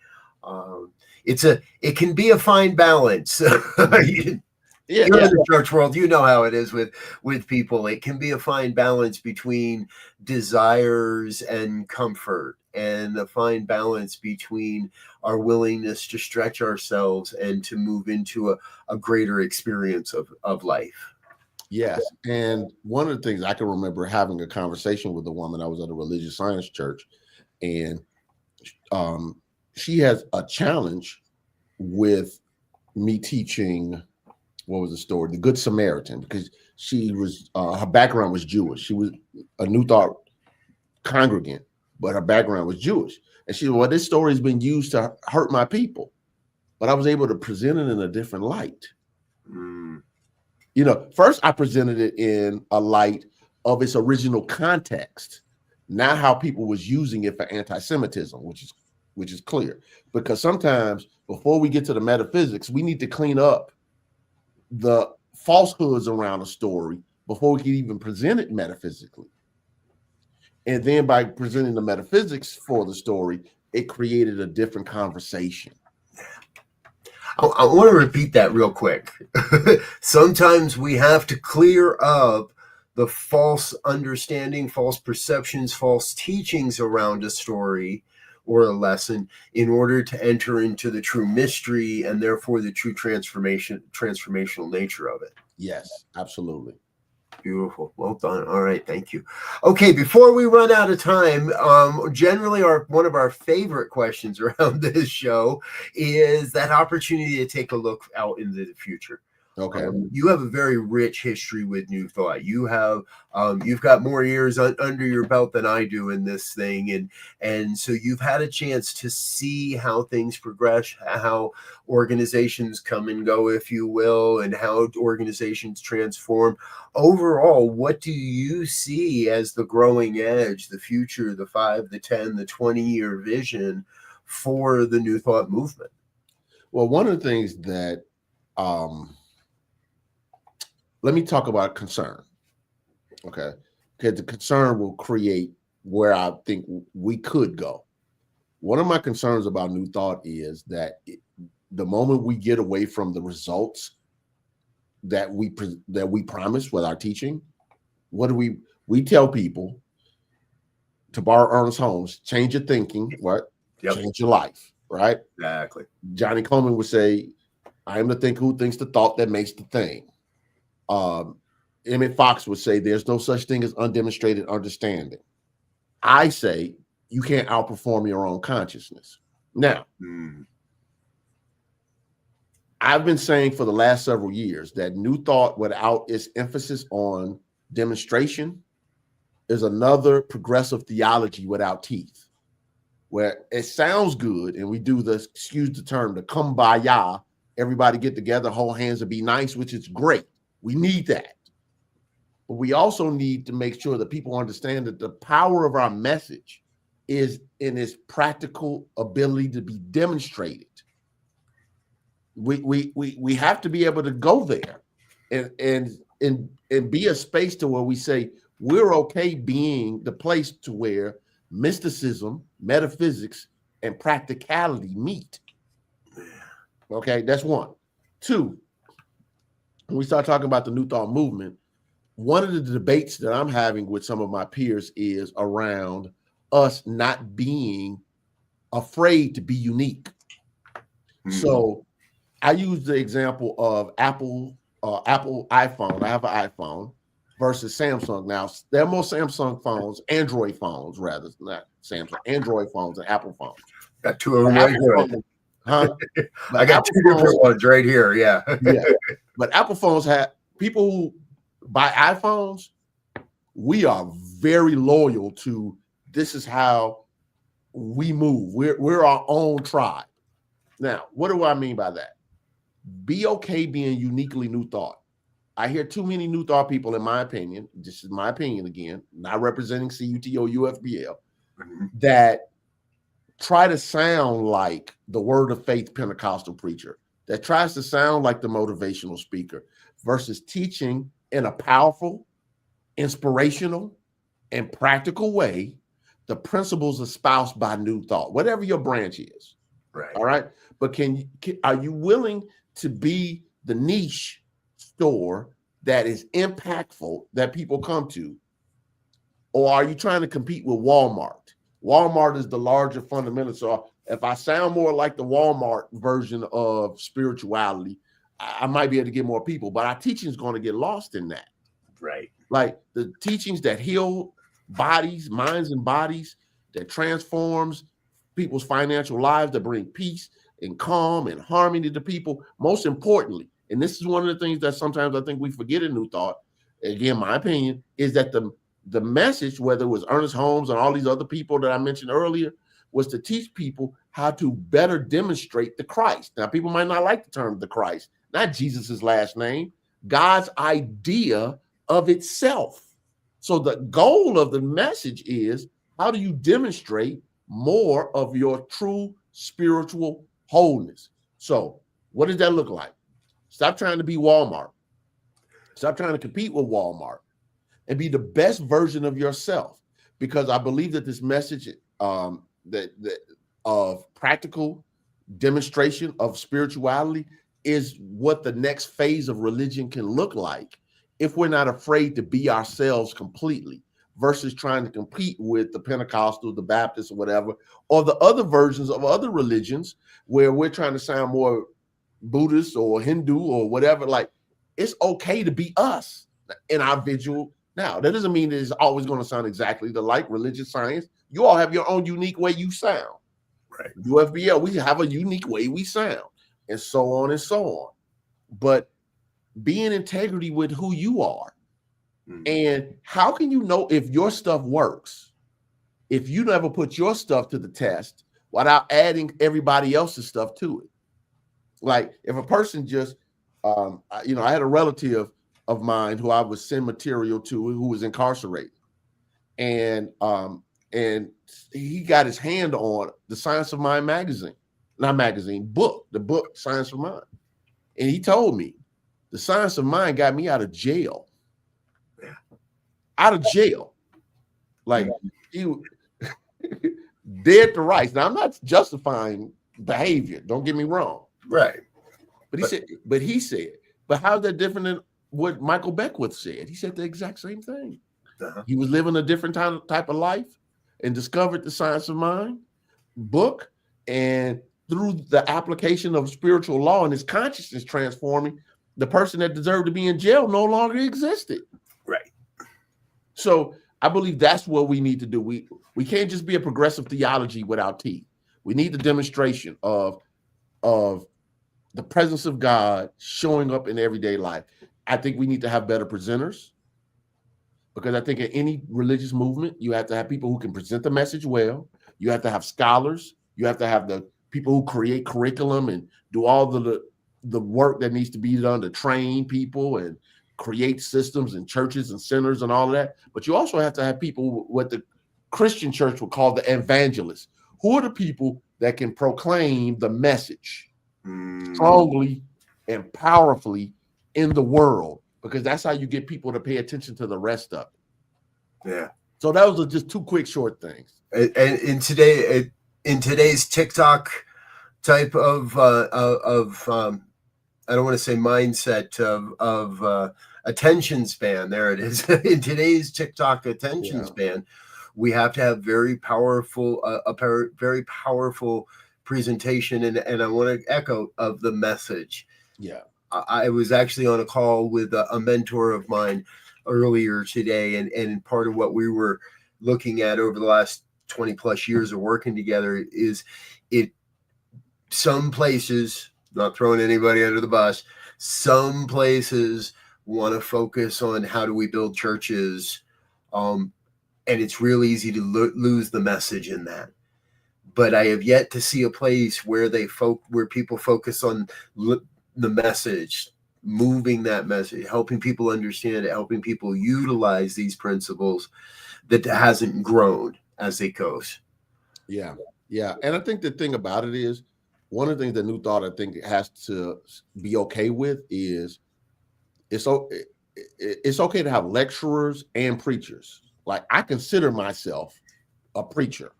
It can be a fine balance. You're in the church world, you know how it is with people. It can be a fine balance between desires and comfort, and a fine balance between our willingness to stretch ourselves and to move into a greater experience of life. Yes. And one of the things I can remember having a conversation with a woman, I was at a religious science church, and she has a challenge with me teaching, what was the story? The Good Samaritan, because she was, her background was Jewish. She was a New Thought congregant, but her background was Jewish. And she said, well, this story has been used to hurt my people, but I was able to present it in a different light. You know, first I presented it in a light of its original context, not how people was using it for anti-Semitism, which is clear. Because sometimes before we get to the metaphysics, we need to clean up the falsehoods around a story before we can even present it metaphysically. And then by presenting the metaphysics for the story, it created a different conversation. I want to repeat that real quick. Sometimes we have to clear up the false understanding, false perceptions, false teachings around a story or a lesson in order to enter into the true mystery and therefore the true transformational nature of it. Yes, absolutely. Beautiful. Well done. All right. Thank you. Okay. Before we run out of time, generally one of our favorite questions around this show is that opportunity to take a look out into the future. Okay. You have a very rich history with New Thought. You have, you've got more years under your belt than I do in this thing. And so you've had a chance to see how things progress, how organizations come and go, if you will, and how organizations transform. Overall, what do you see as the growing edge, the future, the 5, the 10, the 20-year vision for the New Thought movement? Well, one of the things that, let me talk about concern, okay? Because the concern will create where I think we could go. One of my concerns about New Thought is that the moment we get away from the results that we promise with our teaching, what do we tell people, to borrow Ernest Holmes, change your thinking, right? Yep. Change your life, right? Exactly. Johnny Coleman would say, I am the thinker who thinks the thought that makes the thing. Emmett Fox would say there's no such thing as undemonstrated understanding. I say you can't outperform your own consciousness. Now, I've been saying for the last several years that New Thought, without its emphasis on demonstration, is another progressive theology without teeth, where it sounds good and we do the, excuse the term, the kumbaya, everybody get together, hold hands and be nice, which is great. We need that. But we also need to make sure that people understand that the power of our message is in its practical ability to be demonstrated. We have to be able to go there and be a space to where we say we're okay being the place to where mysticism, metaphysics, and practicality meet. Okay, that's one. Two, when we start talking about the New Thought movement, one of the debates that I'm having with some of my peers is around us not being afraid to be unique. So I use the example of Apple iPhone. I have an iPhone versus Samsung. Now, there are more Samsung phones, Android phones, rather, not Samsung, Android phones and Apple phones. Got two of them right here. Huh? I got two different ones right here. Yeah. Yeah. But Apple phones have people who buy iPhones. We are very loyal to this is how we move. We're our own tribe. Now, what do I mean by that? Be okay being uniquely New Thought. I hear too many New Thought people, in my opinion, this is my opinion again, not representing CUTO UFBL, that try to sound like the Word of Faith Pentecostal preacher, that tries to sound like the motivational speaker versus teaching in a powerful, inspirational, and practical way the principles espoused by New Thought, whatever your branch is. Right. All right. But are you willing to be the niche store that is impactful that people come to? Or are you trying to compete with Walmart? Walmart is the larger fundamental. So if I sound more like the Walmart version of spirituality, I might be able to get more people, but our teaching is going to get lost in that. Right. Like the teachings that heal bodies, minds and bodies, that transforms people's financial lives, that bring peace and calm and harmony to people. Most importantly, and this is one of the things that sometimes I think we forget in New Thought, again, my opinion, is that the message, whether it was Ernest Holmes and all these other people that I mentioned earlier, was to teach people how to better demonstrate the Christ. Now, people might not like the term the Christ, not Jesus's last name, God's idea of itself. So the goal of the message is, how do you demonstrate more of your true spiritual wholeness? So what does that look like? Stop trying to be Walmart. Stop trying to compete with Walmart and be the best version of yourself. Because I believe that this message that of practical demonstration of spirituality is what the next phase of religion can look like if we're not afraid to be ourselves completely, versus trying to compete with the Pentecostal, the Baptist, or whatever, or the other versions of other religions where we're trying to sound more Buddhist or Hindu or whatever. Like, it's okay to be us in our visual. Now, that doesn't mean that it's always going to sound exactly like religious science. You all have your own unique way you sound. Right. UFBL, we have a unique way we sound, and so on and so on. But be in integrity with who you are. And how can you know if your stuff works if you never put your stuff to the test without adding everybody else's stuff to it? Like, if a person just, I had a relative of mine who I would send material to who was incarcerated, and he got his hand on the Science of Mind book, the book Science of Mind, and he told me the Science of Mind got me out of jail. Like, he dead to rights. Now, I'm not justifying behavior, don't get me wrong. Right. But he said, but how's that different than what Michael Beckwith said? He said the exact same thing. He was living a different type of life and discovered the Science of Mind book, and through the application of spiritual law and his consciousness transforming, the person that deserved to be in jail no longer existed. Right. So I believe that's what we need to do. We can't just be a progressive theology without teeth. We need the demonstration of the presence of God showing up in everyday life. I think we need to have better presenters, because I think in any religious movement, you have to have people who can present the message well. You have to have scholars. You have to have the people who create curriculum and do all the work that needs to be done to train people and create systems and churches and centers and all of that. But you also have to have people, what the Christian church would call the evangelists. Who are the people that can proclaim the message strongly and powerfully in the world? Because that's how you get people to pay attention to the rest of it. Yeah. So those are just two quick, short things. And in today's TikTok type of I don't want to say mindset of attention span. There it is. In today's TikTok attention span, we have to have very powerful, very powerful presentation, and I want to echo of the message. Yeah. I was actually on a call with a mentor of mine earlier today, and part of what we were looking at over the last 20 plus years of working together is some places, not throwing anybody under the bus, some places want to focus on how do we build churches, and it's real easy to lose the message in that. But I have yet to see a place where where people focus on the message, moving that message, helping people understand it, helping people utilize these principles, that hasn't grown as it goes. Yeah. Yeah. And I think the thing about it is, one of the things that New Thought, I think, has to be okay with is it's okay to have lecturers and preachers. Like, I consider myself a preacher.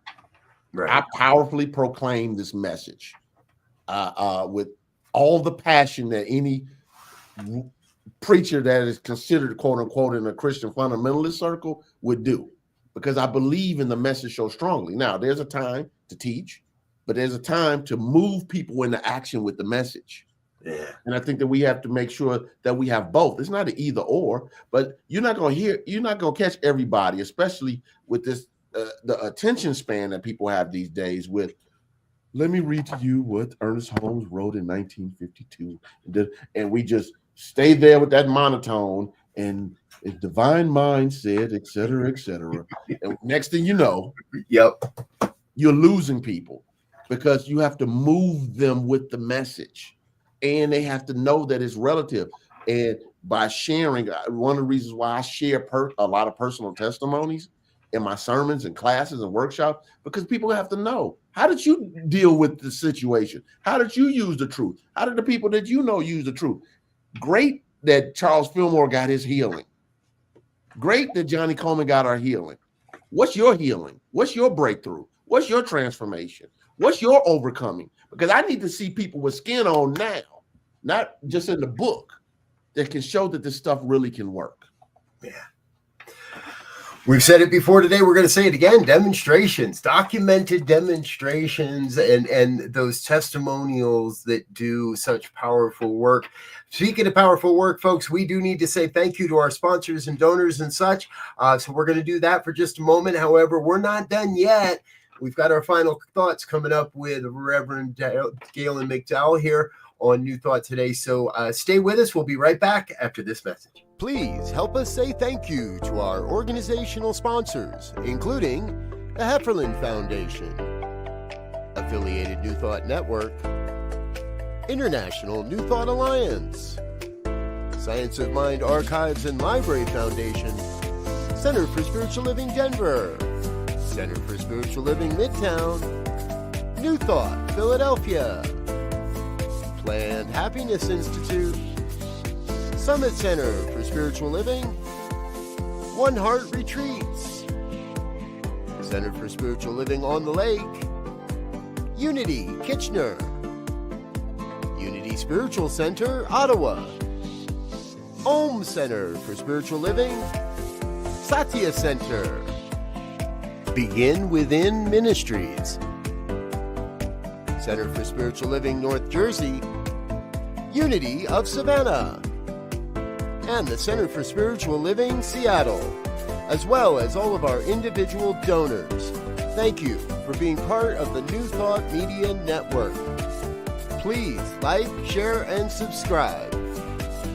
Right. I powerfully proclaim this message with all the passion that any preacher that is considered, quote unquote, in a Christian fundamentalist circle would do, because I believe in the message so strongly. Now, there's a time to teach, but there's a time to move people into action with the message. Yeah. And I think that we have to make sure that we have both. It's not an either or, but you're not going to catch everybody, especially with this, the attention span that people have these days with, let me read to you what Ernest Holmes wrote in 1952. And we just stay there with that monotone, and a divine mind said, et cetera, et cetera. And next thing you know, you're losing people, because you have to move them with the message, and they have to know that it's relative. And by sharing, one of the reasons why I share a lot of personal testimonies in my sermons and classes and workshops, because people have to know, how did you deal with the situation? How did you use the truth? How did the people that you know use the truth? Great that Charles Fillmore got his healing. Great that Johnny Coleman got our healing. What's your healing? What's your breakthrough? What's your transformation? What's your overcoming? Because I need to see people with skin on now, not just in the book, that can show that this stuff really can work. Yeah. We've said it before today. We're going to say it again. Demonstrations, documented demonstrations, and those testimonials that do such powerful work. Speaking of powerful work, folks, we do need to say thank you to our sponsors and donors and such. So we're going to do that for just a moment. However, we're not done yet. We've got our final thoughts coming up with Reverend Gaylon McDowell here on New Thought today. So stay with us. We'll be right back after this message. Please help us say thank you to our organizational sponsors, including the Hefferland Foundation, Affiliated New Thought Network, International New Thought Alliance, Science of Mind Archives and Library Foundation, Center for Spiritual Living Denver, Center for Spiritual Living Midtown, New Thought Philadelphia, Planned Happiness Institute, Summit Center for Spiritual Living, One Heart Retreats, Center for Spiritual Living on the Lake, Unity Kitchener, Unity Spiritual Center Ottawa, Om Center for Spiritual Living, Satya Center, Begin Within Ministries, Center for Spiritual Living North Jersey, Unity of Savannah, and the Center for Spiritual Living Seattle, as well as all of our individual donors. Thank you for being part of the New Thought Media Network. please like, share, and subscribe.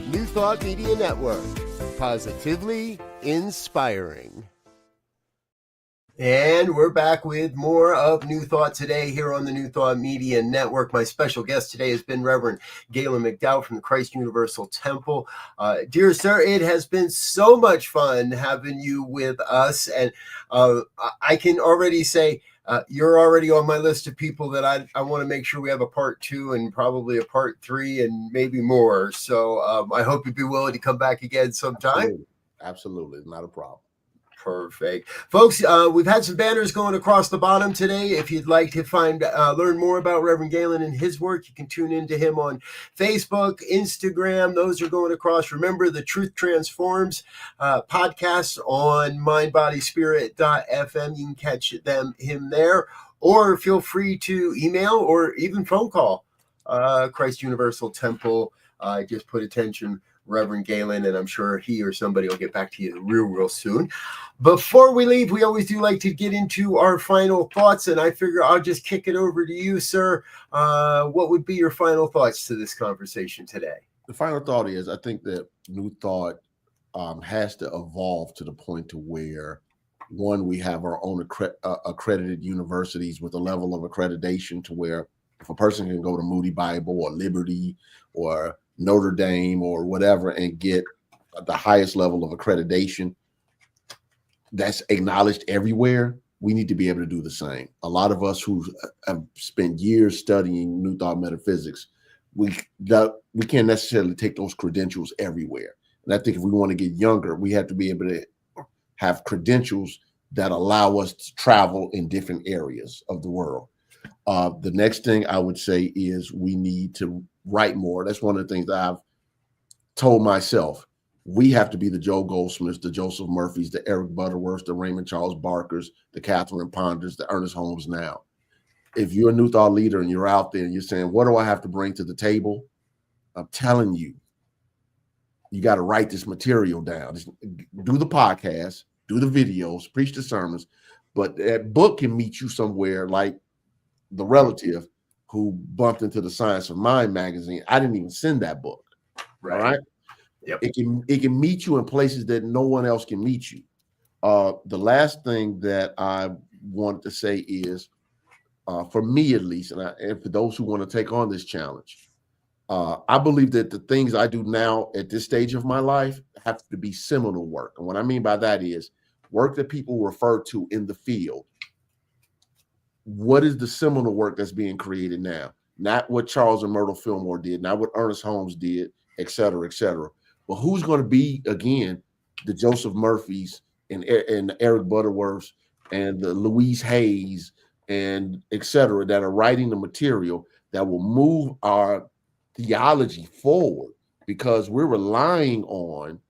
New Thought Media Network, positively inspiring. And we're back with more of New Thought today here on the New Thought Media Network. My special guest today has been Reverend Gaylon McDowell from the Christ Universal Temple. Dear sir, it has been so much fun having you with us. And I can already say you're already on my list of people that I want to make sure we have a part 2 and probably a part 3 and maybe more. So I hope you'd be willing to come back again sometime. Absolutely. Not a problem. Perfect. Folks, we've had some banners going across the bottom today. If you'd like to learn more about Reverend Gaylon and his work, you can tune into him on Facebook, Instagram. Those are going across. Remember the Truth Transforms podcast on mindbodyspirit.fm. You can catch him there, or feel free to email or even phone call Christ Universal Temple. Just put attention Reverend Gaylon, and I'm sure he or somebody will get back to you real soon. Before we leave, we always do like to get into our final thoughts, and I figure I'll just kick it over to you, sir. What would be your final thoughts to this conversation today? The final thought is, I think that New Thought has to evolve to the point to where, one, we have our own accredited universities with a level of accreditation to where if a person can go to Moody Bible or Liberty or Notre Dame or whatever and get the highest level of accreditation that's acknowledged everywhere, we need to be able to do the same. A lot of us who have spent years studying New Thought metaphysics, we can't necessarily take those credentials everywhere. And I think if we want to get younger, we have to be able to have credentials that allow us to travel in different areas of the world. The next thing I would say is we need to write more. That's one of the things that I've told myself. We have to be the Joe Goldsmiths, the Joseph Murphys, the Eric Butterworths, the Raymond Charles Barkers, the Catherine Ponders, the Ernest Holmes now. If you're a New Thought leader and you're out there and you're saying, what do I have to bring to the table? I'm telling you, you got to write this material down. Just do the podcast, do the videos, preach the sermons, but that book can meet you somewhere like The Relative, who bumped into the Science of Mind magazine. I didn't even send that book. Right. All right. Yep. It can meet you in places that no one else can meet you. The last thing that I want to say is, for me at least, and for those who want to take on this challenge, I believe that the things I do now at this stage of my life have to be seminal work. And what I mean by that is work that people refer to in the field. What is the seminal work that's being created now? Not what Charles and Myrtle Fillmore did, not what Ernest Holmes did, et cetera, et cetera. But who's going to be, again, the Joseph Murphys and the Eric Butterworths and the Louise Hayes and et cetera that are writing the material that will move our theology forward, because we're relying on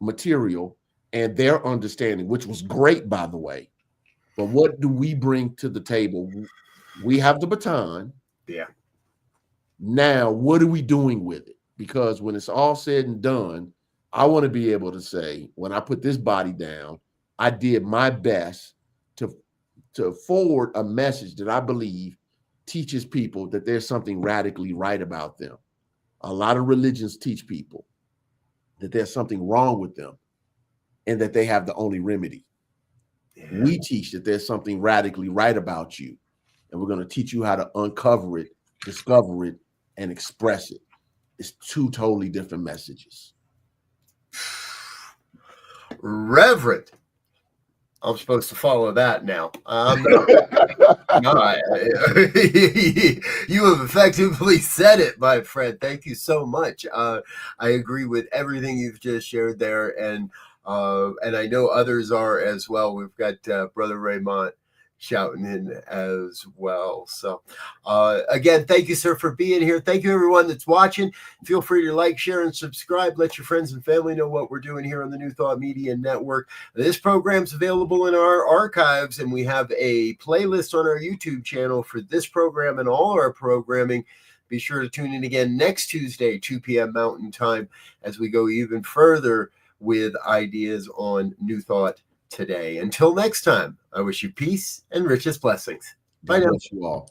material and their understanding, which was great, by the way. But what do we bring to the table? We have the baton. Yeah. Now, what are we doing with it? Because when it's all said and done, I want to be able to say, when I put this body down, I did my best to forward a message that I believe teaches people that there's something radically right about them. A lot of religions teach people that there's something wrong with them and that they have the only remedy. Yeah. We teach that there's something radically right about you, and we're going to teach you how to uncover it, discover it, and express it. It's two totally different messages. Reverend, I'm supposed to follow that now. You have effectively said it, my friend. Thank you so much. I agree with everything you've just shared there, and I know others are as well. We've got Brother Raymond shouting in as well. So again, thank you, sir, for being here. Thank you, everyone that's watching. Feel free to like, share, and subscribe. Let your friends and family know what we're doing here on the New Thought Media Network. This program's available in our archives, and we have a playlist on our YouTube channel for this program and all our programming. Be sure to tune in again next Tuesday, 2 p.m. Mountain Time, as we go even further with ideas on New Thought today. Until next time, I wish you peace and richest blessings. Bye now. God bless you all.